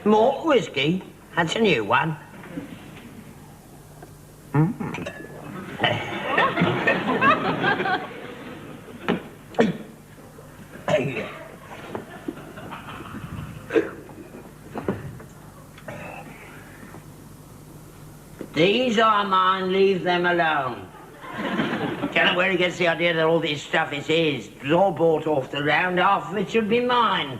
Malt whiskey? That's a new one. These are mine, leave them alone. Don't know where he gets the idea that all this stuff is his. It was all bought off the round, half of it should be mine.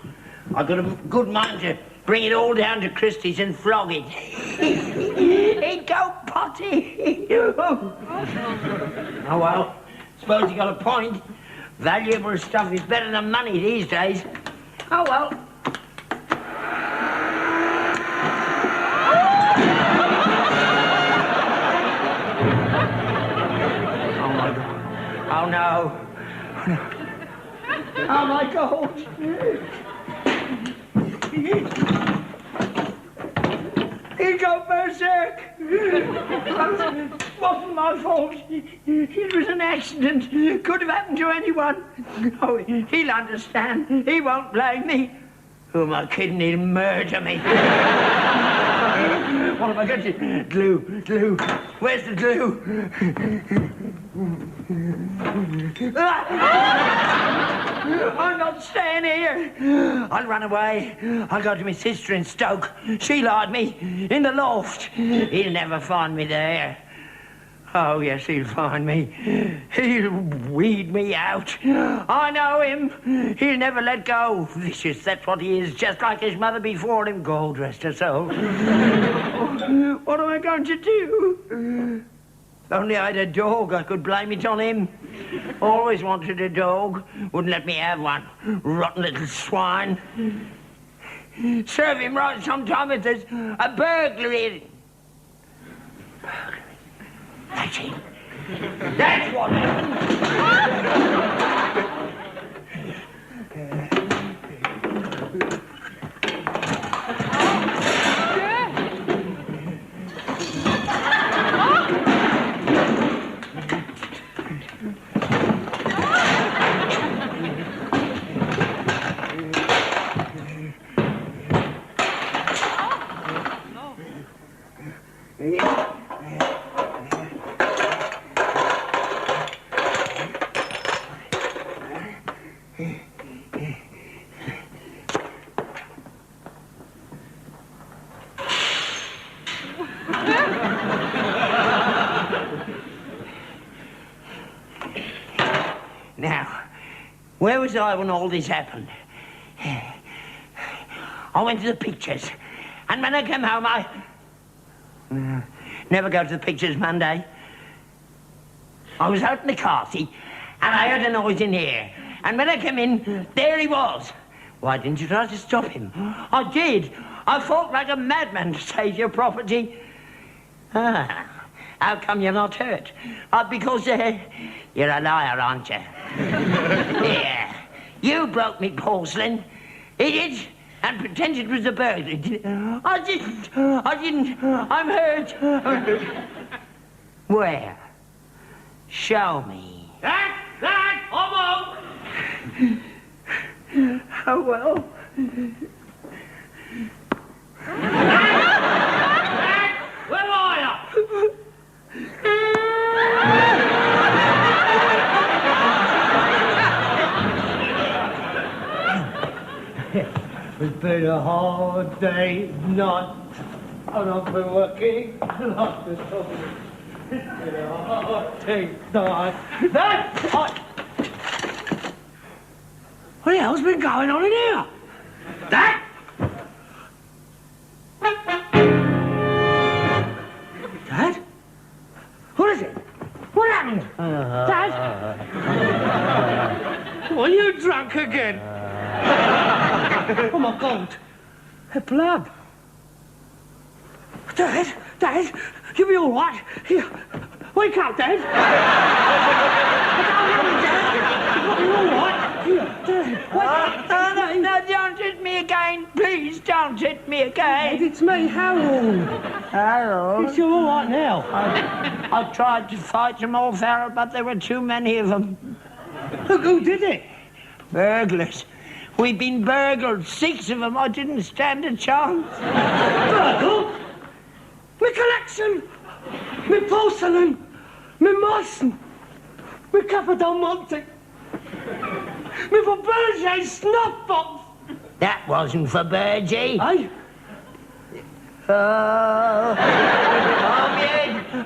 I've got a good mind to bring it all down to Christie's and flog it. He'd go potty. Oh, well, suppose he got a point. Valuable stuff is better than money these days. Oh, well. Oh, no. Oh, my God. He got berserk. Wasn't my fault. It was an accident. Could have happened to anyone. Oh, he'll understand. He won't blame me. Who am I kidding? He'll murder me. What have I got to... Glue. Where's the glue? I'm not staying here. I'll run away. I'll go to my sister in Stoke. She'll hide me in the loft. He'll never find me there. Oh, yes, he'll find me. He'll weed me out. I know him. He'll never let go. Vicious, that's what he is, just like his mother before him. God rest her soul. What am I going to do? Only I had a dog, I could blame it on him. Always wanted a dog. Wouldn't let me have one. Rotten little swine. Serve him right sometime if there's a burglary. That's it. That's what happened. Now, where was I when all this happened? I went to the pictures, and when I came home, I... never go to the pictures Monday. I was out in the car, see, and I heard a noise in here, and when I came in, there he was. Why didn't you try to stop him? I did. I fought like a madman to save your property. How come you're not hurt? Because you're a liar, aren't you? Yeah. You broke me porcelain. Idiot. And pretended it was a burglary. I didn't. I'm hurt. Where? Show me. That, I won't. Oh, well. Where are you? It's been a hard day, not, and I've been working like this. It's been a hard day, not. What the hell's been going on in here? That? Dad? What is it? What happened? Dad? Are you drunk again? Oh, my God. Her blood. Dad, you'll be all right. Here, wake up, Dad. You're all right. Here, Dad, wake up. No, don't hit me again. Please, don't hit me again. Dad, it's me, Harold. Harold? You're all right now. I tried to fight them all, Harold, but there were too many of them. Who did it? Burglars. We've been burgled, 6 of them. I didn't stand a chance. Burgled? My collection, my porcelain, my Meissen, my Capadon Monte, my Fabergé snuff box. That wasn't for Burgee. Eh? Oh,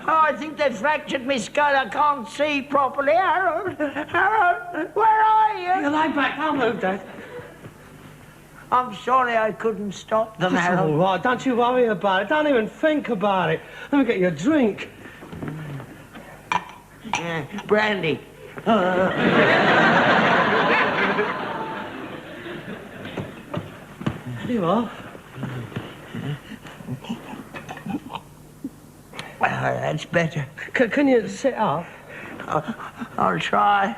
I think they fractured my skull. I can't see properly. Harold, where are you? You lie back, I'll move that. I'm sorry I couldn't stop them, That's all Harold. right, don't you worry about it. Don't even think about it. Let me get you a drink. Brandy. There you are. That's better. Can you sit up? I'll try.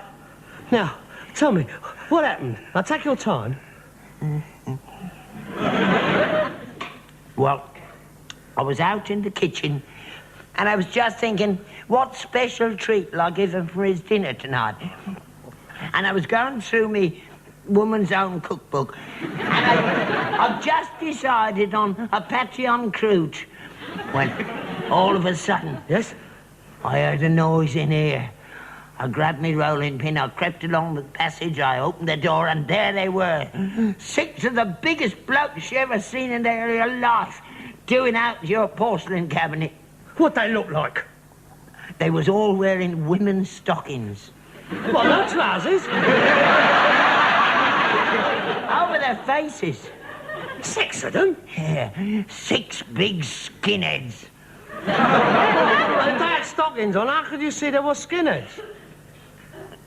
Now, tell me, what happened? Now, take your time. Well, I was out in the kitchen and I was just thinking, what special treat will I give him for his dinner tonight? And I was going through me woman's own cookbook and I've just decided on a patillon croûte when all of a sudden, Yes? I heard a noise in here. I grabbed me rolling pin, I crept along the passage, I opened the door, and there they were. 6 of the biggest blokes you ever seen in their life, doing out your porcelain cabinet. What they look like? They was all wearing women's stockings. What, no trousers? Over their faces. 6 of them? Yeah, 6 big skinheads. Well, if they had stockings on, how could you see they were skinheads?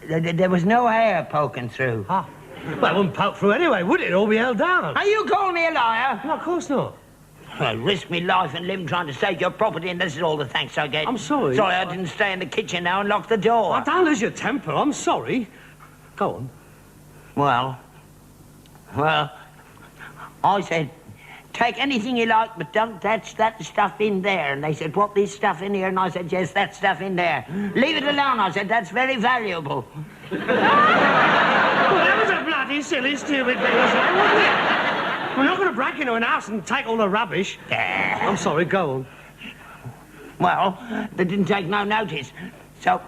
There was no hair poking through. Ah. Well, it wouldn't poke through anyway, would it? All be held down. Are you calling me a liar? No, of course not. I risked me life and limb trying to save your property, and this is all the thanks I get. I'm sorry. Sorry I didn't stay in the kitchen now and lock the door. Oh, don't lose your temper. I'm sorry. Go on. Well, I said, take anything you like, but don't touch that stuff in there. And they said, what, this stuff in here? And I said, yes, that stuff in there. Leave it alone, I said, that's very valuable. Well, that was a bloody silly, stupid thing to say, wasn't it? We're not going to break into an house and take all the rubbish. I'm sorry, go on. Well, they didn't take no notice. So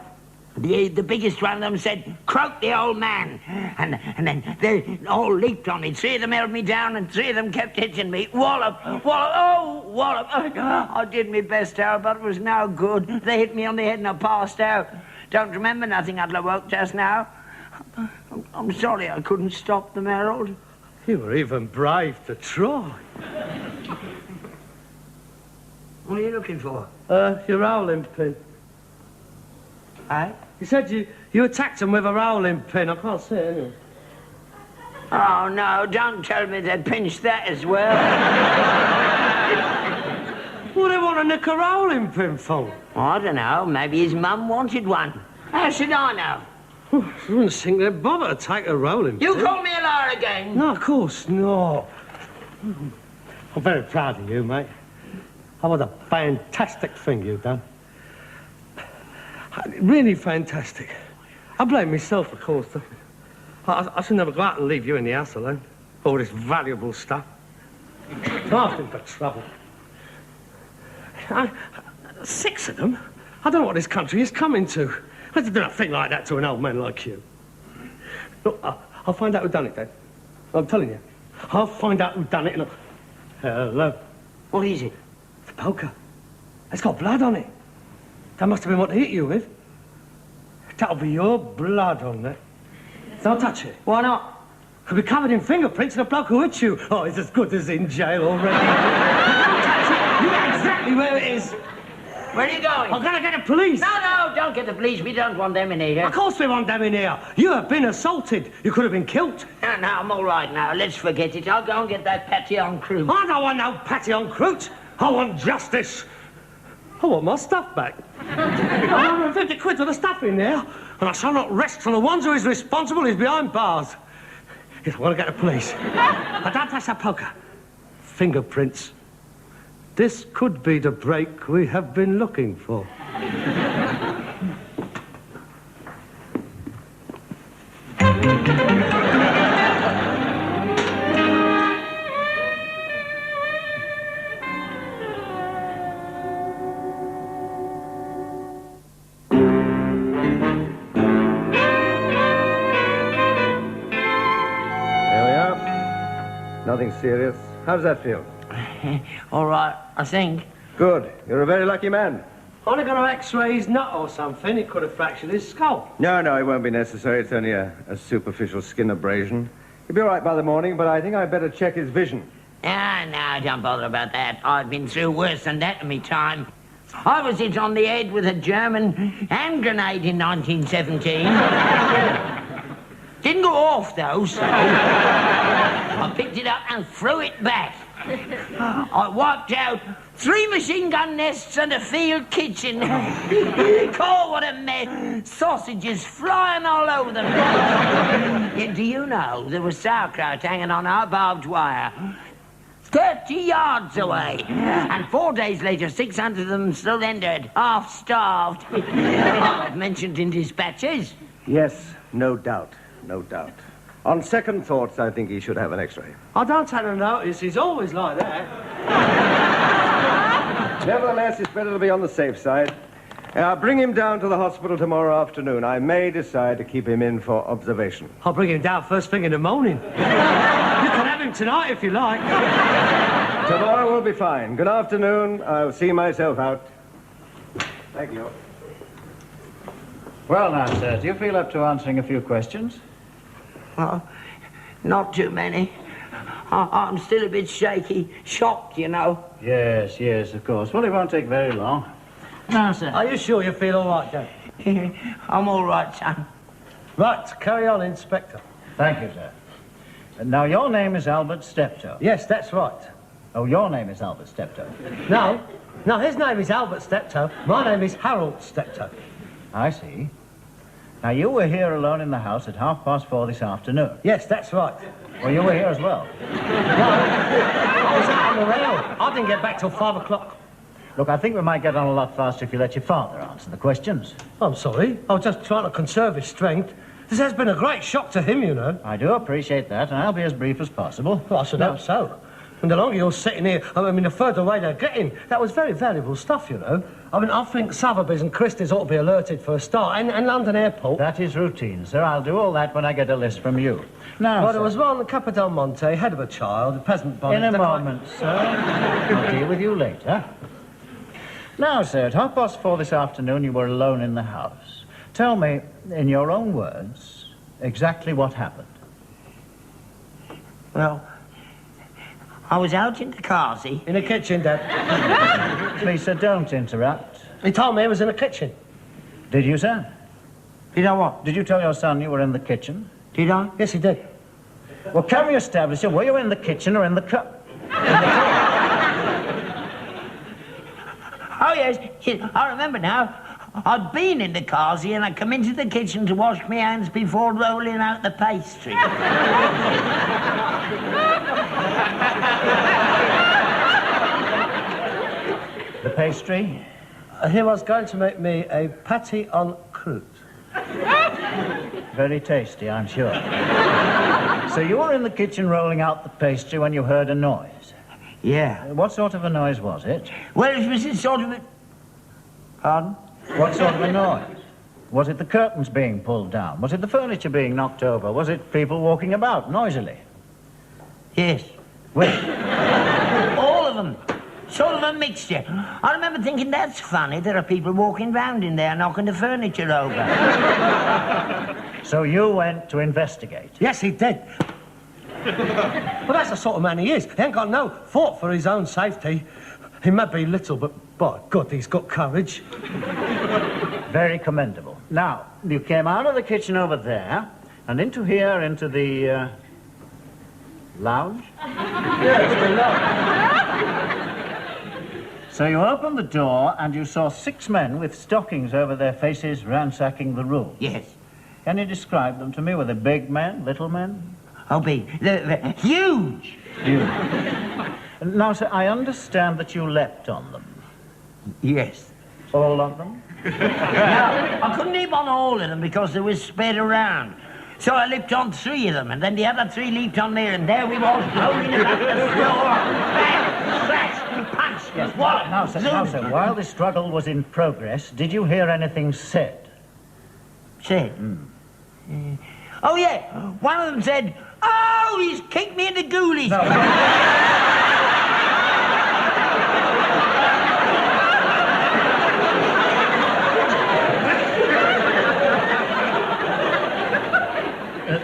the biggest one of them said, croak the old man. And then they all leaped on me. 3 of them held me down and 3 of them kept hitting me. Wallop, wallop, oh, wallop. I did my best, Harold, but it was no good. They hit me on the head and I passed out. Don't remember nothing until I woke just now. I'm sorry I couldn't stop them, Harold. You were even brave to try. What are you looking for? Your rolling pin. Eh? You said you attacked them with a rolling pin. I can't see it anyway. Oh, no, don't tell me they pinched that as well. What do they want to nick a rolling pin for? I don't know. Maybe his mum wanted one. How should I know? I wouldn't think they'd bother to take a rolling You pin. call me a liar again? No, of course not. I'm very proud of you, mate. That was a fantastic thing you've done. Really fantastic. I blame myself, of course. I should never go out and leave you in the house alone. All this valuable stuff. Asking for trouble. 6 of them? I don't know what this country is coming to. I do not think like that to an old man like you. Look, I'll find out who done it, then. I'm telling you. I'll find out who done it and Hello. What is it? It's a poker. It's got blood on it. That must have been what they hit you with. That'll be your blood on that. Don't touch it. Why not? It'll be covered in fingerprints of the bloke who hit you. Oh, he's as good as in jail already. Don't touch it. You know exactly where it is. Where are you going? I'm gonna get the police. No, don't get the police. We don't want them in here. Of course we want them in here. You have been assaulted. You could have been killed. No, I'm all right now. Let's forget it. I'll go and get that patillon croûte. I don't want no patillon croûte. I want justice. I want my stuff back. 150 quid for the stuff in there, and I shall not rest till the one who is responsible is behind bars. Yes, I'm going to get the police. I don't touch that poker. Fingerprints. This could be the break we have been looking for. nothing serious. How does that feel? All right, I think. Good. You're a very lucky man. Only got to x-ray his nut or something. It could have fractured his skull. No, it won't be necessary. It's only a superficial skin abrasion. He'll be all right by the morning, but I think I'd better check his vision. No, don't bother about that. I've been through worse than that in me time. I was hit on the head with a German hand grenade in 1917. Didn't go off, though, so I picked it up and threw it back. I wiped out 3 machine gun nests and a field kitchen. Oh, what a mess. Sausages flying all over them. Yeah, do you know, there was sauerkraut hanging on our barbed wire 30 yards away. And 4 days later, 600 of them still entered, half-starved. I've mentioned in dispatches. Yes, no doubt. No doubt. On second thoughts, I think he should have an x-ray. I don't take no notice. He's always like that. Nevertheless, it's better to be on the safe side. I'll bring him down to the hospital tomorrow afternoon. I may decide to keep him in for observation. I'll bring him down first thing in the morning. You can have him tonight if you like. Tomorrow will be fine. Good afternoon. I'll see myself out. Thank you. Well, now, sir, do you feel up to answering a few questions? Well, not too many. I'm still a bit shaky, shocked, you know. Yes, of course. Well, it won't take very long. Now, sir. Are you sure you feel all right, Dad? I'm all right, son. Right, carry on, Inspector. Thank you, sir. Now, your name is Albert Steptoe. Yes, that's right. Oh, your name is Albert Steptoe. No, his name is Albert Steptoe. My name is Harold Steptoe. I see. Now, you were here alone in the house at 4:30 this afternoon. Yes, that's right. Well, you were here as well. No, I was out on the rail. I didn't get back till 5 o'clock. Look, I think we might get on a lot faster if you let your father answer the questions. I'm sorry. I was just trying to conserve his strength. This has been a great shock to him, you know. I do appreciate that, and I'll be as brief as possible. Well, I should hope so. And the longer you're sitting here, I mean, the further away they're getting. That was very valuable stuff, you know. I mean, I think Sotheby's and Christie's ought to be alerted for a start, and London Airport. That is routine, sir. I'll do all that when I get a list from you. Now, well, sir. there was one, Capital Monte, head of a child, a peasant bonnet. In a moment, sir. I'll deal with you later. Now, sir, at 4:30 this afternoon, you were alone in the house. Tell me, in your own words, exactly what happened. Well, I was out in the carsey. In the kitchen, Dad. Please, sir, don't interrupt. He told me he was in the kitchen. Did you, sir? Did I what? Did you tell your son you were in the kitchen? Did I? Yes, he did. Well, can we establish it? Were you in the kitchen or in the cup? Oh, yes. I remember now. I'd been in the carsey and I'd come into the kitchen to wash my hands before rolling out the pastry. The pastry? He was going to make me a patty en croûte. Very tasty, I'm sure. So you were in the kitchen rolling out the pastry when you heard a noise? Yeah. What sort of a noise was it? Well, it was a sort of a... Pardon? What sort of a noise? Was it the curtains being pulled down? Was it the furniture being knocked over? Was it people walking about noisily? Yes. Which? All of them. Sort of a mixture. I remember thinking, that's funny. There are people walking round in there knocking the furniture over. So you went to investigate? Yes, he did. Well, that's the sort of man he is. He ain't got no thought for his own safety. He may be little, but by God, he's got courage. Very commendable. Now, you came out of the kitchen over there and into here, into the lounge? Yes, the lounge. So you opened the door and you saw 6 men with stockings over their faces ransacking the room. Yes. Can you describe them to me? Were they big men, little men? Oh, big. They're huge. Huge. Now, sir, I understand that you leapt on them. Yes. All of them? Now, I couldn't leap on all of them because they were spread around. So I leaped on 3 of them, and then the other 3 leaped on there, and there we was, rolling about the floor. Bang, slash, punch, Yes. wallop, Now, sir, zoom. while the struggle was in progress, did you hear anything said? Said? Oh, yeah. One of them said, Oh, he's kicked me in the ghoulies.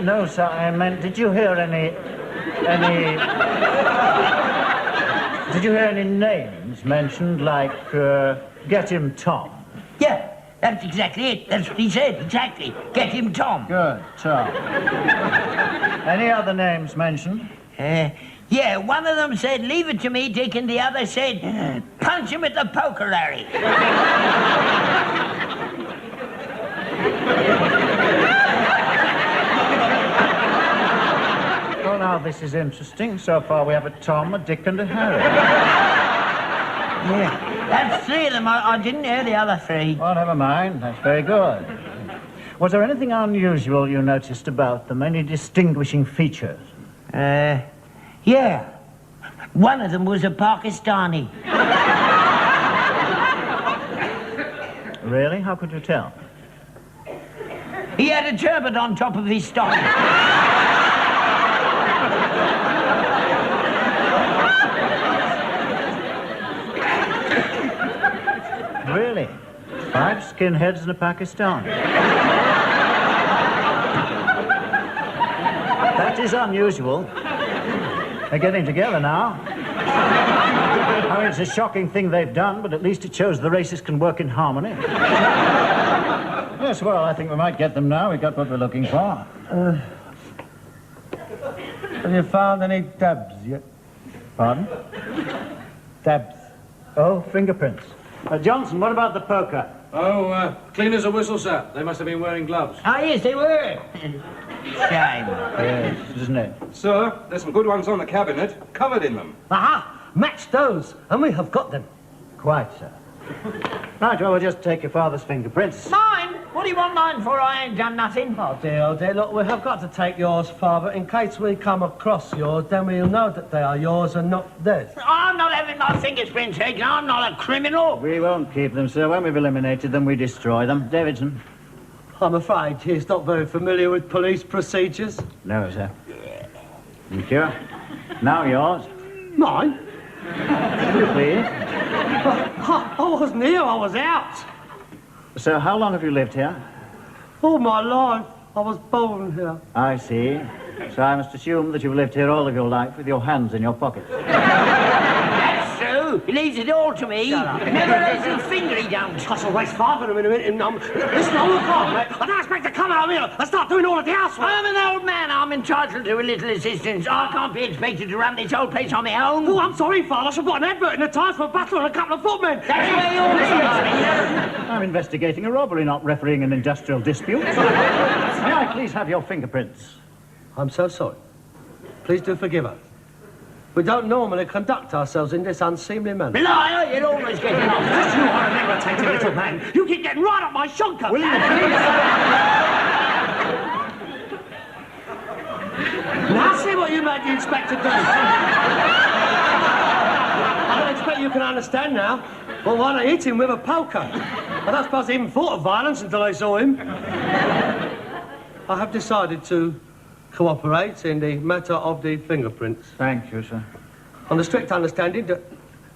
No, sir, I meant, did you hear any... Did you hear any names mentioned, like, Get Him Tom? Yeah, that's exactly it. That's what he said, exactly. Get him Tom. Good, Tom. Any other names mentioned? Yeah, one of them said, leave it to me, Dick, and the other said, punch him at the poker, Larry. Well, now, this is interesting. So far, we have a Tom, a Dick, and a Harry. Yeah, that's three of them. I didn't hear the other three. Well, never mind. That's very good. Was there anything unusual you noticed about them? Any distinguishing features? Yeah. One of them was a Pakistani. Really? How could you tell? He had a turban on top of his stock. Really? 5 skinheads and a Pakistani. That is unusual. They're getting together now. I mean, it's a shocking thing they've done, but at least it shows the races can work in harmony. Yes, well, I think we might get them now. We've got what we're looking for. Have you found any dabs yet? Pardon? Dabs. Oh, fingerprints. Johnson, what about the poker? Oh, clean as a whistle, sir. They must have been wearing gloves. Ah, yes, they were. Shame. Yes, isn't it? Sir, there's some good ones on the cabinet, covered in them. Aha! Match those, and we have got them. Quite, sir. Right, well, we'll just take your father's fingerprints. Mine? What do you want mine for? I ain't done nothing. Oh dear, look, we have got to take yours, Father. In case we come across yours, then we'll know that they are yours and not theirs. I'm not having my fingerprints taken. I'm not a criminal. We won't keep them, sir. When we've eliminated them, we destroy them. Davidson? I'm afraid he's not very familiar with police procedures. No, sir. Thank you. Now yours. Mine? Please. I wasn't here, I was out. So, how long have you lived here? All my life, I was born here. I see. So I must assume that you've lived here all of your life with your hands in your pockets. That's true. He leaves it all to me. Never lets a finger he don't. That's a waste, Father, in a minute. Listen, I'm a car, mate. I don't expect to come out here and start doing all of the housework. I'm an old man. I'm entitled to a little assistance. I can't be expected to run this old place on my own. Oh, I'm sorry, Father. I've got an advert in the Times for a battle and a couple of footmen. That's the way you always are. I'm investigating a robbery, not refereeing an industrial dispute. May I please have your fingerprints? I'm so sorry. Please do forgive us. We don't normally conduct ourselves in this unseemly manner. Liar, you're always getting off. You are an irritating little man. You keep getting right up my shunker. Will you Now see what you made the inspector do. I don't expect you can understand now. Well, why not hit him with a poker? I don't suppose they even thought of violence until I saw him. I have decided to cooperate in the matter of the fingerprints. Thank you, sir. On the strict understanding that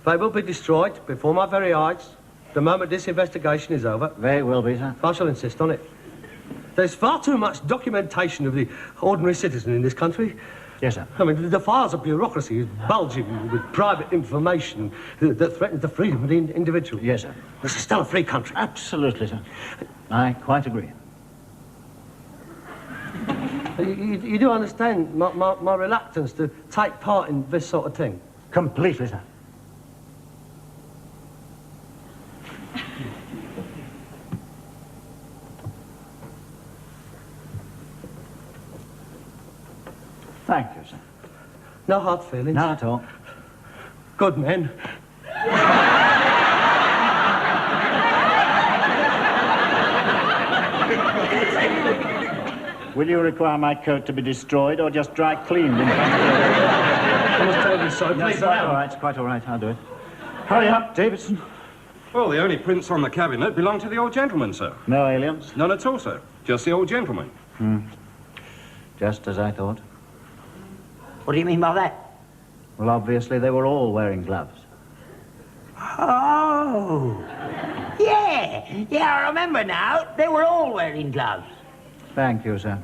they will be destroyed before my very eyes the moment this investigation is over. They will be, sir. I shall insist on it. There's far too much documentation of the ordinary citizen in this country. Yes, sir. I mean, the files of bureaucracy is bulging with private information that threatens the freedom of the individual. Yes, sir. This is still a free country. Absolutely, sir. I quite agree. You do understand my reluctance to take part in this sort of thing? Completely, sir. Thank you, sir. No hard feelings? Not at all. Good men. Will you require my coat to be destroyed or just dry cleaned? I must tell you so. No, Please it's quite all right. It's quite all right. I'll do it. Hurry up, Davidson. Well, the only prints on the cabinet belong to the old gentleman, sir. No aliens? None at all, sir. Just the old gentleman. Just as I thought. What do you mean by that? Well, obviously they were all wearing gloves. Oh. Yeah, I remember now. They were all wearing gloves. Thank you, sir.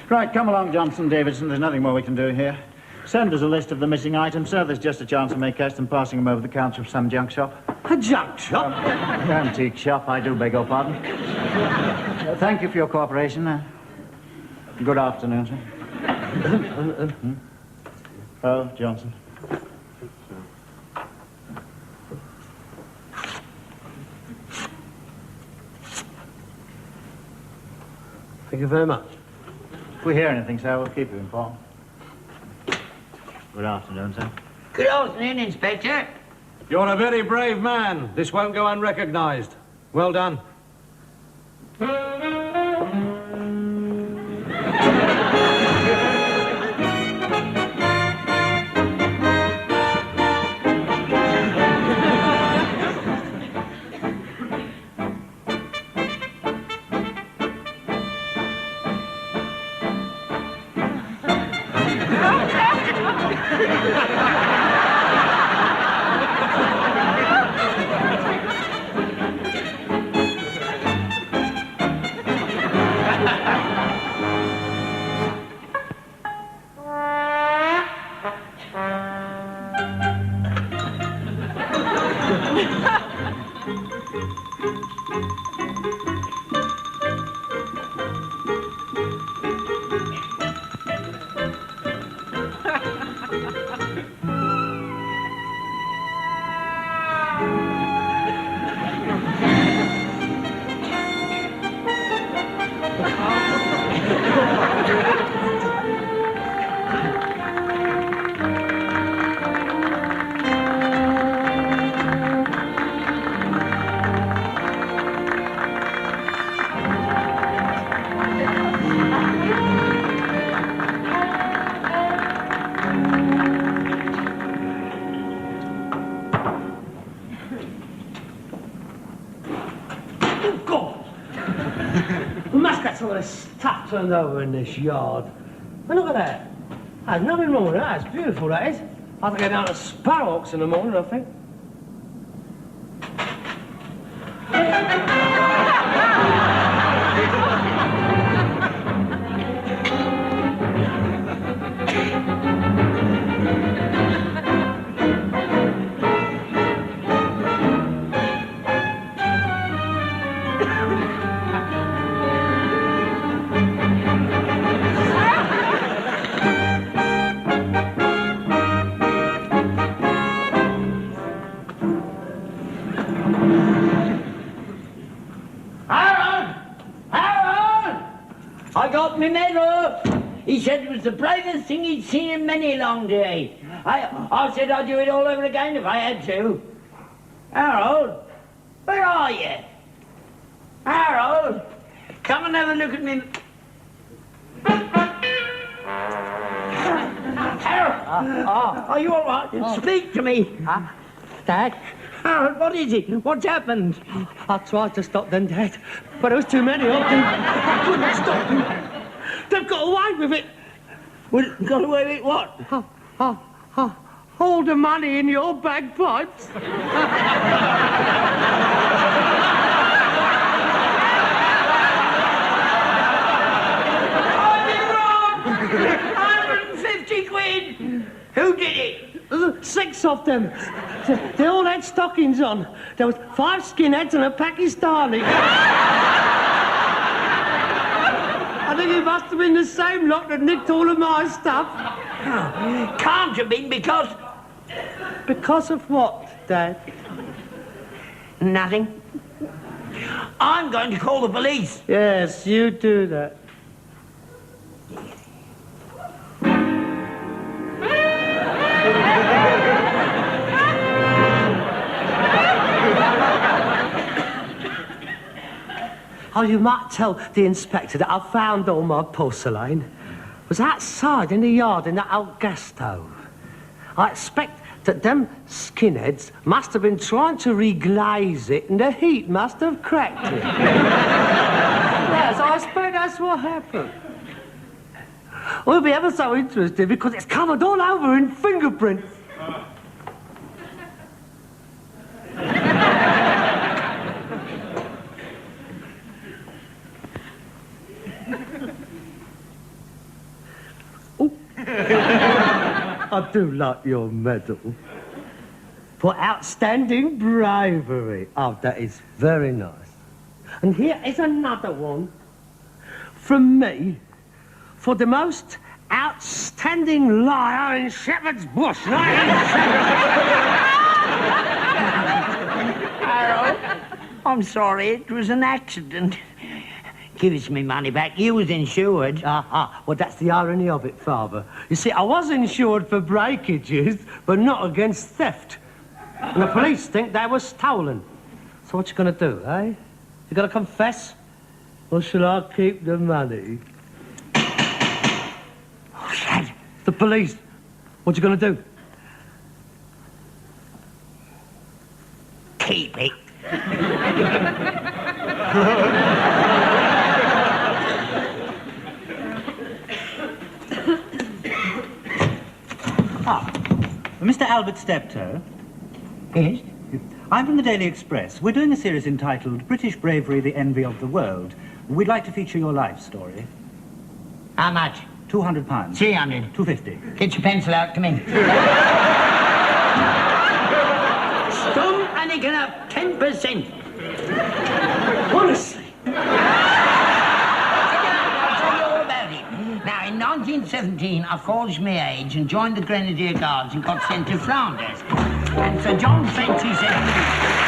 Right, come along, Johnson, Davidson. There's nothing more we can do here. Send us a list of the missing items, sir. There's just a chance of make haste and passing them over the counter of some junk shop. A junk shop? Antique shop, I do beg your pardon. Thank you for your cooperation. Good afternoon, sir. Oh, Johnson. Thank you very much. If we hear anything, sir, we'll keep you informed. Good afternoon, sir. Good afternoon, Inspector. You're a very brave man. This won't go unrecognised. Well done. Some of the stuff turned over in this yard. And look at that. There's nothing wrong with that. It's beautiful, that is. I'll have to go down to Sparrowhawks in the morning, I think. Me medal. He said it was the bravest thing he'd seen in many a long day. I said I'd do it all over again if I had to. Harold, where are you? Harold, come and have a look at me. Harold, are you all right? Speak to me. Dad? Harold, what is it? What's happened? I tried to stop them, Dad, but there was too many of them. I couldn't stop them. They've got away with it. Well, got away with what? All the money in your bagpipes. £150. Who did it? 6 of them. They all had stockings on. There was 5 skinheads and a Pakistani. I think it must have been the same lot that nicked all of my stuff. Can't have been because... Because of what, Dad? Nothing. I'm going to call the police. Yes, you do that. Oh, you might tell the inspector that I found all my porcelain. It was outside in the yard in that old gas stove. I expect that them skinheads must have been trying to reglaze it and the heat must have cracked it. Yes, I expect that's what happened. We'll be ever so interested because it's covered all over in fingerprints. I do like your medal. For outstanding bravery. Oh, that is very nice. And here is another one from me for the most outstanding liar in Shepherd's Bush. Harold, I'm sorry, it was an accident. Give us me money back. You was insured. Well, that's the irony of it, Father. You see, I was insured for breakages, but not against theft. And the police think they were stolen. So what you gonna do, eh? You gonna confess? Or shall I keep the money? What's that? The police. What you gonna do? Keep it. Mr. Albert Steptoe. Yes? I'm from the Daily Express. We're doing a series entitled British Bravery, the Envy of the World. We'd like to feature your life story. How much? £200. 300. 250. Get your pencil out, come in. Stum and it can have 10%. Honestly. I'll tell you all about it. Now, in 1917, I forged my age and joined the Grenadier Guards and got sent to Flanders. And Sir John French, he said...